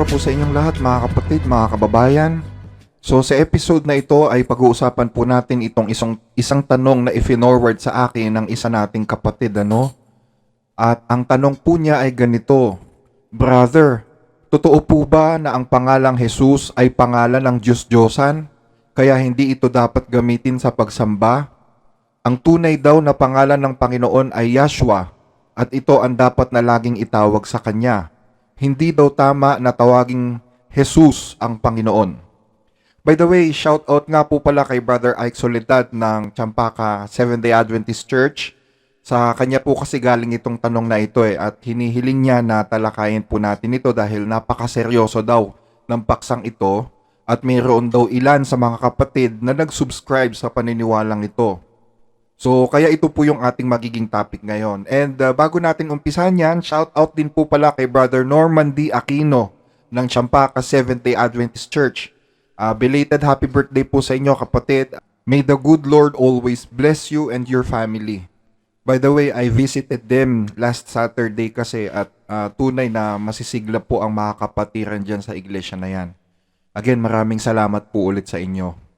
araw po sa inyong lahat mga kapatid, mga kababayan. So sa episode na ito ay pag-uusapan po natin itong isang tanong na i-forward sa akin ng isa nating kapatid. At ang tanong po niya ay ganito: Brother, totoo po ba na ang pangalang Jesus ay pangalan ng Diyos-Diyosan? Kaya hindi ito dapat gamitin sa pagsamba? Ang tunay daw na pangalan ng Panginoon ay Yahshua at ito ang dapat na laging itawag sa Kanya. Hindi daw tama na tawaging Jesus ang Panginoon. By the way, shout out nga po pala kay Brother Ike Soledad ng Champaka Seventh-day Adventist Church. Sa kanya po kasi galing itong tanong na ito at hinihiling niya na talakayin po natin ito dahil napakaseryoso daw ng paksang ito at mayroon daw ilan sa mga kapatid na nag-subscribe sa paniniwalang ito. So, kaya ito po yung ating magiging topic ngayon. And bago natin umpisahan yan, shout out din po pala kay Brother Norman D. Aquino ng Champaka Seventh-day Adventist Church. Belated happy birthday po sa inyo kapatid. May the good Lord always bless you and your family. By the way, I visited them last Saturday kasi at tunay na masisigla po ang mga kapatiran dyan sa iglesia na yan. Again, maraming salamat po ulit sa inyo.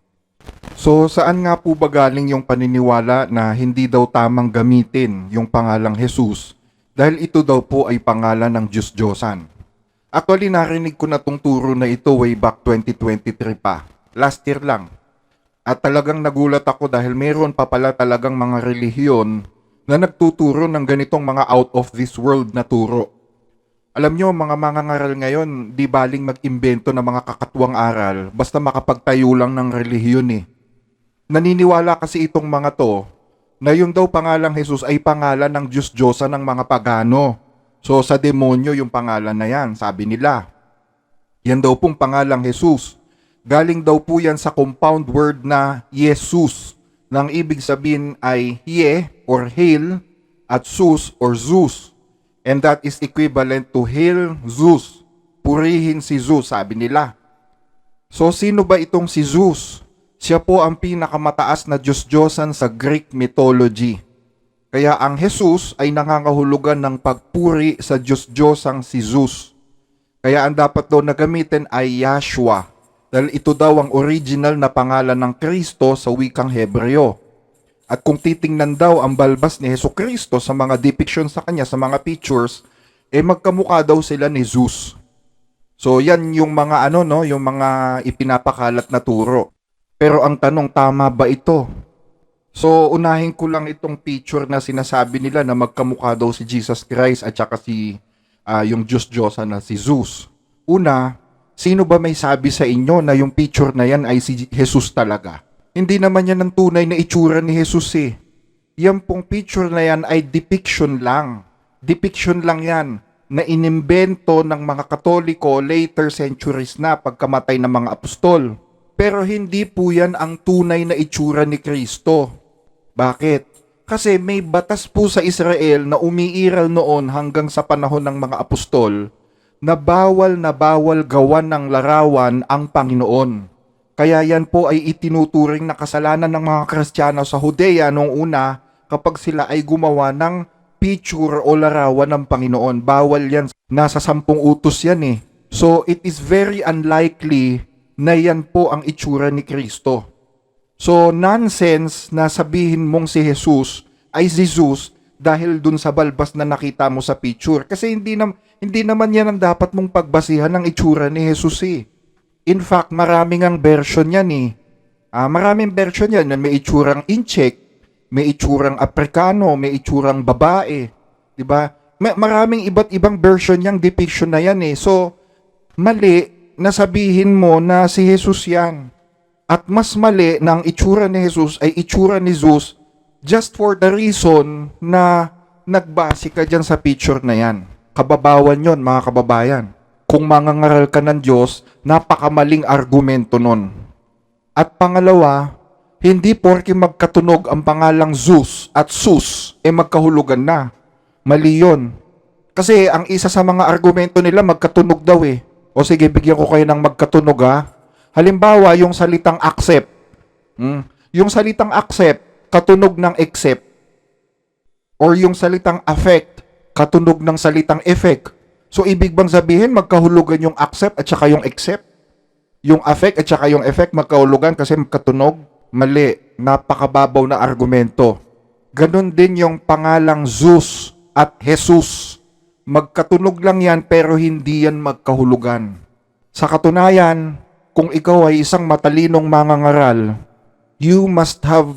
So, saan nga po ba galing yung paniniwala na hindi daw tamang gamitin yung pangalang Jesus dahil ito daw po ay pangalan ng Diyos-Diyosan? Actually, narinig ko na tong turo na ito way back 2023 pa. Last year lang. At talagang nagulat ako dahil meron pa pala talagang mga relihiyon na nagtuturo ng ganitong mga out of this world na turo. Alam nyo, mga mangangaral ngayon, di baling mag-imbento ng mga kakatuwang aral basta makapagtayo lang ng relihiyon eh. Naniniwala kasi itong mga to na yung daw pangalang Jesus ay pangalan ng Diyos-Diyosan ng mga pagano. So sa demonyo yung pangalan na yan, sabi nila. Yan daw pong pangalang Jesus. Galing daw po yan sa compound word na Jesus. Nang ibig sabihin ay Ye or Hail at Sus or Zeus. And that is equivalent to Hail Zeus. Purihin si Zeus, sabi nila. So sino ba itong si Zeus? Siya po ang pinakamataas na Diyos-Diyosan sa Greek mythology. Kaya ang Jesus ay nangangahulugan ng pagpuri sa Diyos-Diyosang si Zeus. Kaya ang dapat daw na gamitin ay Yahshua. Dahil ito daw ang original na pangalan ng Kristo sa wikang Hebreo. At kung titingnan daw ang balbas ni Jesucristo sa mga depiction sa kanya, sa mga pictures, magkamukha daw sila ni Zeus. So yan yung mga yung mga ipinapakalat na turo. Pero ang tanong, tama ba ito? So unahin ko lang itong picture na sinasabi nila na magkamukha daw si Jesus Christ at saka yung Diyos-Diyosan na si Zeus. Una, sino ba may sabi sa inyo na yung picture na yan ay si Jesus talaga? Hindi naman yan ang tunay na itsura ni Jesus eh. Yan pong picture na yan ay depiction lang. Depiction lang yan na inimbento ng mga Katoliko later centuries na pagkamatay ng mga apostol. Pero hindi po yan ang tunay na itsura ni Kristo. Bakit? Kasi may batas po sa Israel na umiiral noon hanggang sa panahon ng mga apostol na bawal gawan ng larawan ang Panginoon. Kaya yan po ay itinuturing na kasalanan ng mga Kristiyano sa Judea noong una kapag sila ay gumawa ng picture o larawan ng Panginoon. Bawal yan. Nasa 10 utos yan eh. So it is very unlikely na yan po ang itsura ni Kristo. So nonsense na sabihin mong si Jesus ay si Zeus dahil dun sa balbas na nakita mo sa picture. Kasi hindi naman yan ang dapat mong pagbasihan ng itsura ni Jesus eh. In fact, maraming ang version yan eh. Maraming version yan. May itsurang incheck, may itsurang Afrikano, may itsurang babae. Diba? Maraming iba't ibang version yung depiction na yan eh. So, mali na sabihin mo na si Jesus yan. At mas mali na ang itsura ni Jesus ay itsura ni Zeus just for the reason na nagbase ka dyan sa picture na yan. Kababawan yon mga kababayan. Kung mangangaral ka ng Diyos, napakamaling argumento nun. At pangalawa, hindi porke magkatunog ang pangalang Zeus at Sus, magkahulugan na. Mali yun. Kasi ang isa sa mga argumento nila, magkatunog daw eh. O sige, bigyan ko kayo ng magkatunog ha. Halimbawa, yung salitang accept. Yung salitang accept, katunog ng accept. Or yung salitang affect, katunog ng salitang effect. So, ibig bang sabihin, magkahulugan yung accept at saka yung accept? Yung affect at saka yung effect, magkahulugan kasi magkatunog? Mali. Napakababaw na argumento. Ganon din yung pangalang Zeus at Jesus. Magkatunog lang yan pero hindi yan magkahulugan. Sa katunayan, kung ikaw ay isang matalinong mangangaral, you must have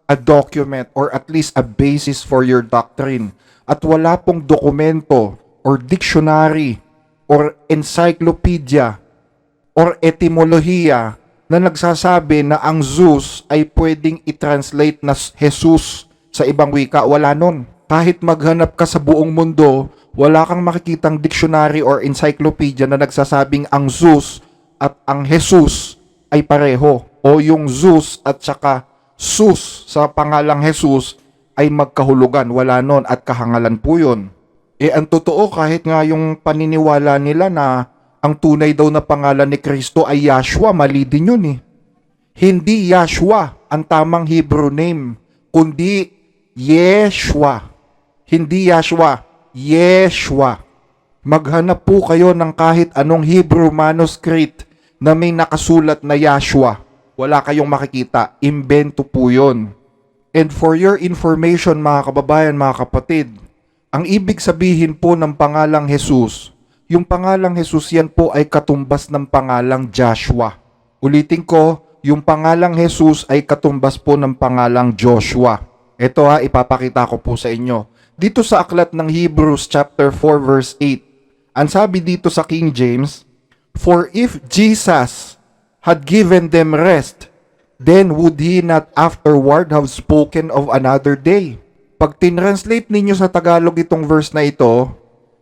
a document or at least a basis for your doctrine. At wala pong dokumento or dictionary or encyclopedia or etimolohiya na nagsasabi na ang Zeus ay pwedeng i-translate na Jesus sa ibang wika. Wala nun. Kahit maghanap ka sa buong mundo, wala kang makikitang dictionary or encyclopedia na nagsasabing ang Zeus at ang Jesus ay pareho. O yung Zeus at saka Sus sa pangalang Jesus ay magkahulugan. Wala nun at kahangalan po yun. Ang totoo kahit nga yung paniniwala nila na ang tunay daw na pangalan ni Kristo ay Yahshua, mali din yun eh. Hindi Yahshua ang tamang Hebrew name, kundi Yeshua. Hindi Yahshua, Yeshua. Maghanap po kayo ng kahit anong Hebrew manuscript na may nakasulat na Yahshua. Wala kayong makikita. Imbento po yun. And for your information mga kababayan, mga kapatid, ang ibig sabihin po ng pangalang Jesus, yung pangalang Jesus yan po ay katumbas ng pangalang Joshua. Ulitin ko, yung pangalang Jesus ay katumbas po ng pangalang Joshua. Ito ipapakita ko po sa inyo. Dito sa aklat ng Hebrews chapter 4 verse 8, ang sabi dito sa King James, "For if Jesus had given them rest, then would he not afterward have spoken of another day?" Pag tinranslate ninyo sa Tagalog itong verse na ito,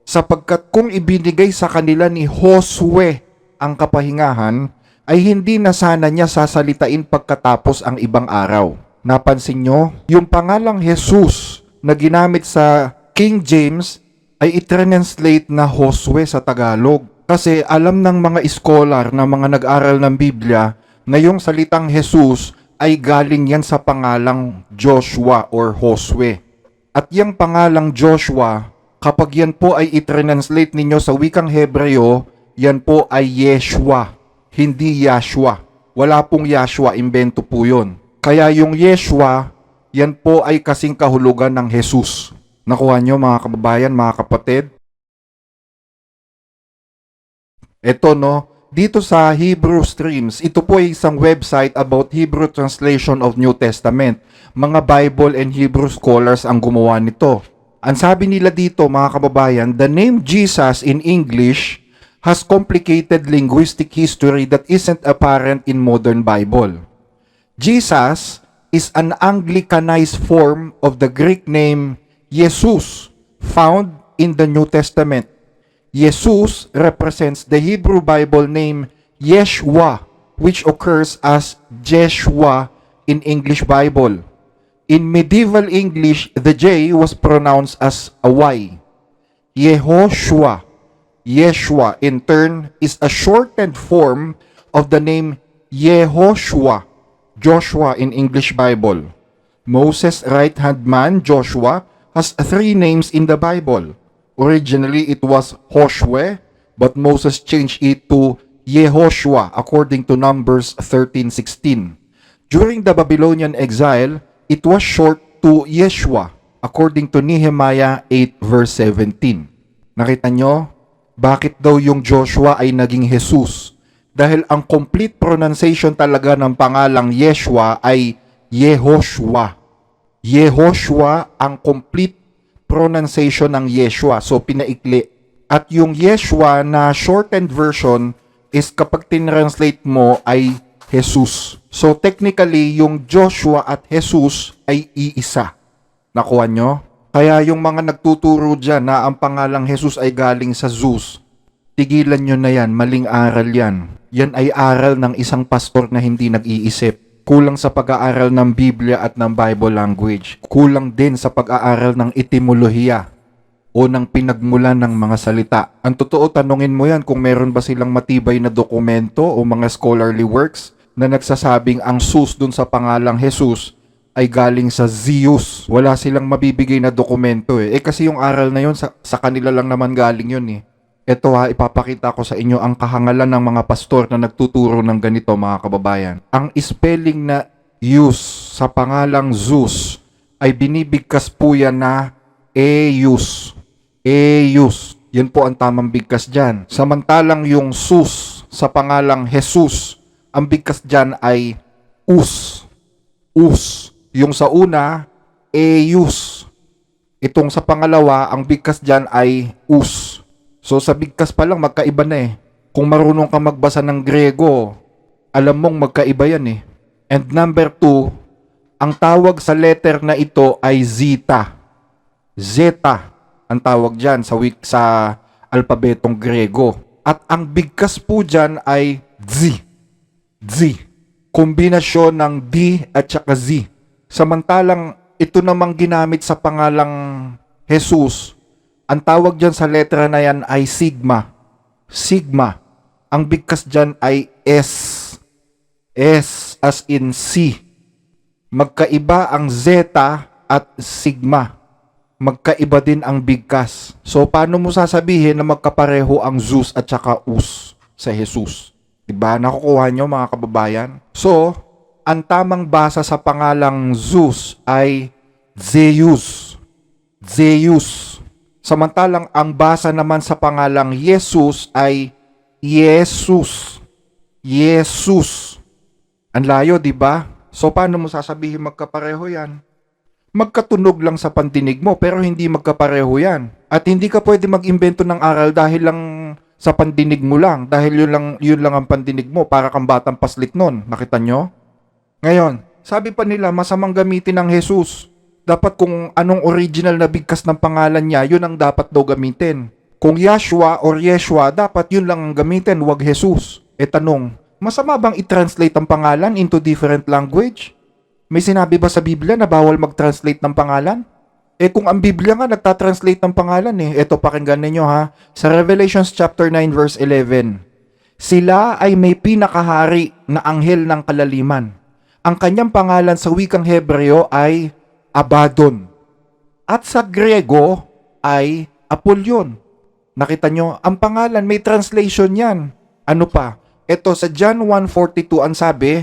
sapagkat kung ibinigay sa kanila ni Josue ang kapahingahan, ay hindi na sana niya sasalitain pagkatapos ang ibang araw. Napansin nyo? Yung pangalang Jesus na ginamit sa King James ay itranslate na Josue sa Tagalog. Kasi alam ng mga scholar na mga nag-aral ng Biblia na yung salitang Jesus ay galing yan sa pangalang Joshua or Josue. At yung pangalang Joshua, kapag yan po ay itranslate ninyo sa wikang Hebreo, yan po ay Yeshua, hindi Yahshua. Wala pong Yahshua, imbento po yun. Kaya yung Yeshua, yan po ay kasing kahulugan ng Jesus. Nakuha nyo mga kababayan, mga kapatid? Ito dito sa Hebrew Streams, ito po ay isang website about Hebrew translation of New Testament. Mga Bible and Hebrew scholars ang gumawa nito. Ang sabi nila dito mga kababayan, the name Jesus in English has complicated linguistic history that isn't apparent in modern Bible. Jesus is an Anglicanized form of the Greek name Jesus, found in the New Testament. Jesus represents the Hebrew Bible name Yeshua, which occurs as Jeshua in English Bible. In medieval English, the J was pronounced as a Y. Yehoshua. Yeshua, in turn, is a shortened form of the name Yehoshua, Joshua in English Bible. Moses' right-hand man, Joshua, has 3 names in the Bible. Originally, it was Joshua, but Moses changed it to Yehoshua according to Numbers 13:16. During the Babylonian exile, it was short to Yeshua according to Nehemiah 8 verse 17. Nakita nyo? Bakit daw yung Joshua ay naging Jesus? Dahil ang complete pronunciation talaga ng pangalang Yeshua ay Yehoshua. Yehoshua ang complete pronunciation ng Yeshua. So, pinaikli. At yung Yeshua na shortened version is kapag tinranslate mo ay Jesus. So, technically, yung Joshua at Jesus ay iisa. Nakuha nyo? Kaya yung mga nagtuturo dyan na ang pangalang Jesus ay galing sa Zeus, tigilan nyo na yan, maling aral yan. Yan ay aral ng isang pastor na hindi nag-iisip. Kulang sa pag-aaral ng Biblia at ng Bible language. Kulang din sa pag-aaral ng etimolohiya o ng pinagmulan ng mga salita. Ang totoo, tanungin mo yan kung meron ba silang matibay na dokumento o mga scholarly works na nagsasabing ang Zeus dun sa pangalang Jesus ay galing sa Zeus. Wala silang mabibigay na dokumento eh. Kasi yung aral na yun, sa kanila lang naman galing yun eh. Ito ha, ipapakita ko sa inyo ang kahangalan ng mga pastor na nagtuturo ng ganito mga kababayan. Ang spelling na use sa pangalang Zeus ay binibigkas po yan na Eus. Eus. Yan po ang tamang bigkas dyan. Samantalang yung sus sa pangalang Jesus, ang bigkas dyan ay us. Us. Yung sa una, Eus. Itong sa pangalawa, ang bigkas dyan ay us. So sa bigkas pa lang magkaiba na eh. Kung marunong ka magbasa ng Grego, alam mong magkaiba yan eh. And number 2, ang tawag sa letter na ito ay zeta. Zeta ang tawag dyan sa alpabetong Grego. At ang bigkas po dyan ay z. Z. Kombinasyon ng D at saka Z. Samantalang ito namang ginamit sa pangalang Jesus, ang tawag dyan sa letra na yan ay sigma. Sigma. Ang bigkas dyan ay S. S as in C. Magkaiba ang zeta at sigma. Magkaiba din ang bigkas. So, paano mo sasabihin na magkapareho ang Zeus at saka us sa Jesus? Diba? Nakukuha nyo mga kababayan? So, ang tamang basa sa pangalang Zeus ay Zeus. Zeus. Samantalang ang basa naman sa pangalang Jesus ay Jesus. Jesus. Ang layo, di ba? So paano mo sasabihin magkapareho yan? Magkatunog lang sa pandinig mo pero hindi magkapareho yan. At hindi ka pwede mag-imbento ng aral dahil lang sa pandinig mo lang. Dahil yun lang ang pandinig mo para kang batang paslit nun. Nakita nyo? Ngayon, sabi pa nila masamang gamitin ng Jesus. Dapat kung anong original na bigkas ng pangalan niya, yun ang dapat daw gamitin. Kung Yashua or Yeshua, dapat yun lang ang gamitin, wag Jesus. E tanong, masama bang i-translate ang pangalan into different language? May sinabi ba sa Biblia na bawal mag-translate ng pangalan? Eh kung ang Biblia nga nagta-translate ng pangalan eh. Eto pakinggan ninyo ha. Sa Revelations chapter 9 verse 11. Sila ay may pinakahari na anghel ng kalaliman. Ang kanyang pangalan sa wikang Hebreo ay Abaddon. At sa Grego ay Apollyon. Nakita nyo, ang pangalan may translation yan. Ano pa? Ito sa John 1:42 ang sabi,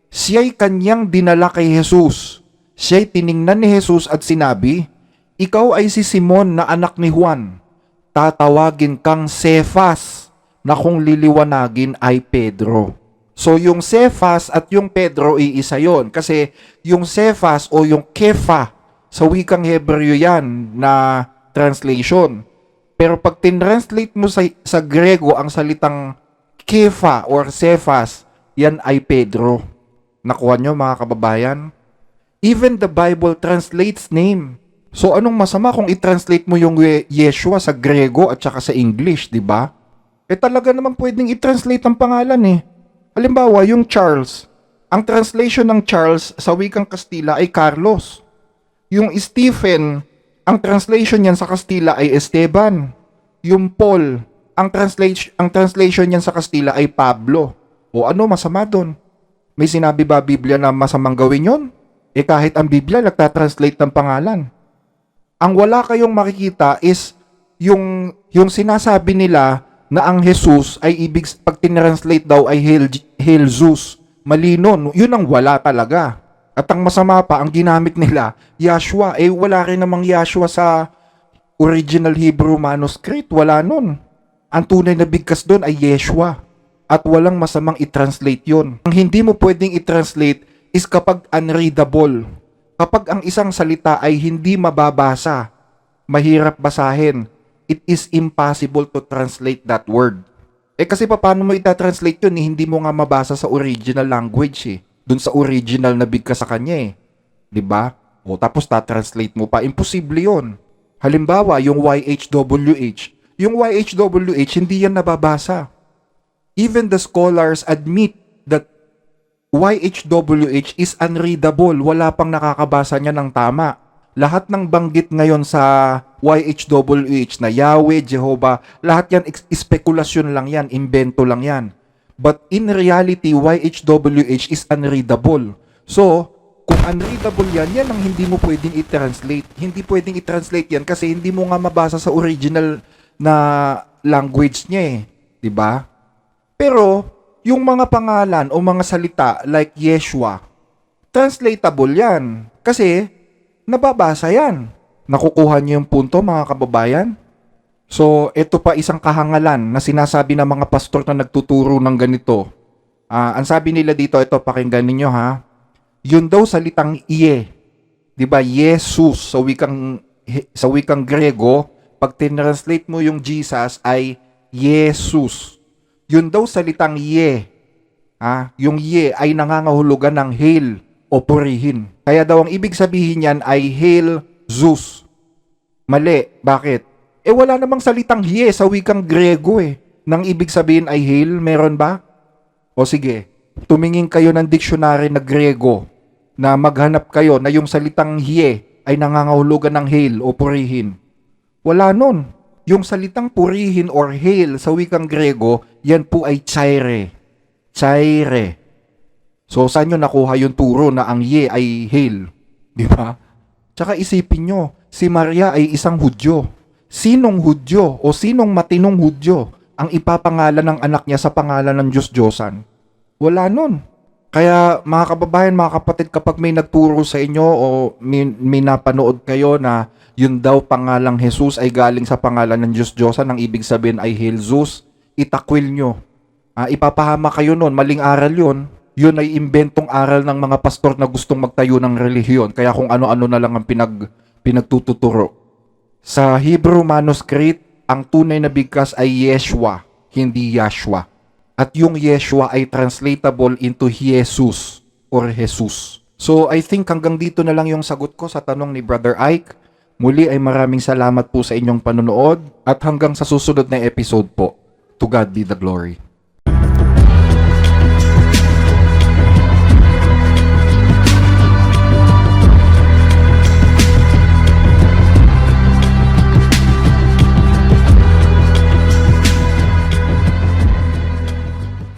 siya'y kanyang dinala kay Jesus. Siya'y tiningnan ni Jesus at sinabi, ikaw ay si Simon na anak ni Juan. Tatawagin kang Cephas na kung liliwanagin ay Pedro. So yung Cephas at yung Pedro iisa yon kasi yung Cephas o yung Kefa sa wikang Hebreo yan na translation. Pero pag tinranslate mo sa Grego ang salitang Kefa or Cephas, yan ay Pedro. Nakuha nyo mga kababayan? Even the Bible translates name. So anong masama kung i-translate mo yung Yeshua sa Grego at saka sa English, di ba? Eh talaga naman pwedeng i-translate ang pangalan eh. Halimbawa, yung Charles, ang translation ng Charles sa wikang Kastila ay Carlos. Yung Stephen, ang translation niyan sa Kastila ay Esteban. Yung Paul, ang translation niyan sa Kastila ay Pablo. O ano masama doon? May sinabi ba Biblia na masamang gawin yon? Eh kahit ang Biblia nagtatranslate ng pangalan. Ang wala kayong makikita is yung sinasabi nila na ang Jesus ay pag tinranslate daw ay Hail Zeus. Malino, yun ang wala talaga. At ang masama pa, ang ginamit nila, Yashua. Eh wala rin namang Yashua sa original Hebrew manuscript. Wala nun. Ang tunay na bigkas doon ay Yeshua. At walang masamang i-translate yun. Ang hindi mo pwedeng i-translate is kapag unreadable. Kapag ang isang salita ay hindi mababasa, mahirap basahin, it is impossible to translate that word. Eh kasi paano mo ita-translate yun? Hindi mo nga mabasa sa original language eh. Dun sa original na bigkas sa kanya eh. 'Di ba? O tapos ta-translate mo pa. Imposible yun. Halimbawa, yung YHWH. Yung YHWH, hindi yan nababasa. Even the scholars admit that YHWH is unreadable. Wala pang nakakabasa niya ng tama. Lahat ng banggit ngayon sa YHWH na Yahweh, Jehovah, lahat yan spekulasyon lang yan, invento lang yan. But in reality, YHWH is unreadable. So, kung unreadable yan, yan ang hindi mo pwedeng i-translate. Hindi pwedeng i-translate yan kasi hindi mo nga mabasa sa original na language niya eh, 'di ba? Pero yung mga pangalan o mga salita like Yeshua, translatable 'yan kasi nababasa 'yan. Nakukuha niyo yung punto, mga kababayan? So, ito pa isang kahangalan na sinasabi ng mga pastor na nagtuturo ng ganito. Ang sabi nila dito, ito pakinggan niyo ha. Yun daw salitang iye. 'Di ba? Jesus sa wikang Grego, pag tinranslate mo yung Jesus ay Jesus. Yun daw salitang iye. Yung iye ay nangangahulugan ng hail o purihin. Kaya daw ang ibig sabihin niyan ay hail Zeus. Mali. Bakit? Wala namang salitang hiye sa wikang Grego eh. Nang ibig sabihin ay hail, meron ba? O sige, tumingin kayo ng dictionary na Grego na maghanap kayo na yung salitang hiye ay nangangahulugan ng hail o purihin. Wala nun. Yung salitang purihin or hail sa wikang Grego, yan po ay chaire. Chaire. So, saan nyo nakuha yung turo na ang ye ay hail? Di ba? Tsaka isipin nyo, si Maria ay isang Hudyo. Sinong Hudyo o sinong matinong Hudyo ang ipapangalan ng anak niya sa pangalan ng Diyos-Diyosan? Wala nun. Kaya mga kababayan, mga kapatid, kapag may nagturo sa inyo o may napanood kayo na yun daw pangalang Jesus ay galing sa pangalan ng Diyos-Diyosan, ang ibig sabihin ay Hail Zeus, itakwil nyo. Ipapahama kayo nun, maling aral yun. Yun ay imbentong aral ng mga pastor na gustong magtayo ng relihiyon. Kaya kung ano-ano na lang ang pinagtuturo. Sa Hebrew manuscript, ang tunay na bigkas ay Yeshua, hindi Yashua. At yung Yeshua ay translatable into Jesus or Jesus. So I think hanggang dito na lang yung sagot ko sa tanong ni Brother Ike. Muli ay maraming salamat po sa inyong panonood at hanggang sa susunod na episode po. To God be the glory.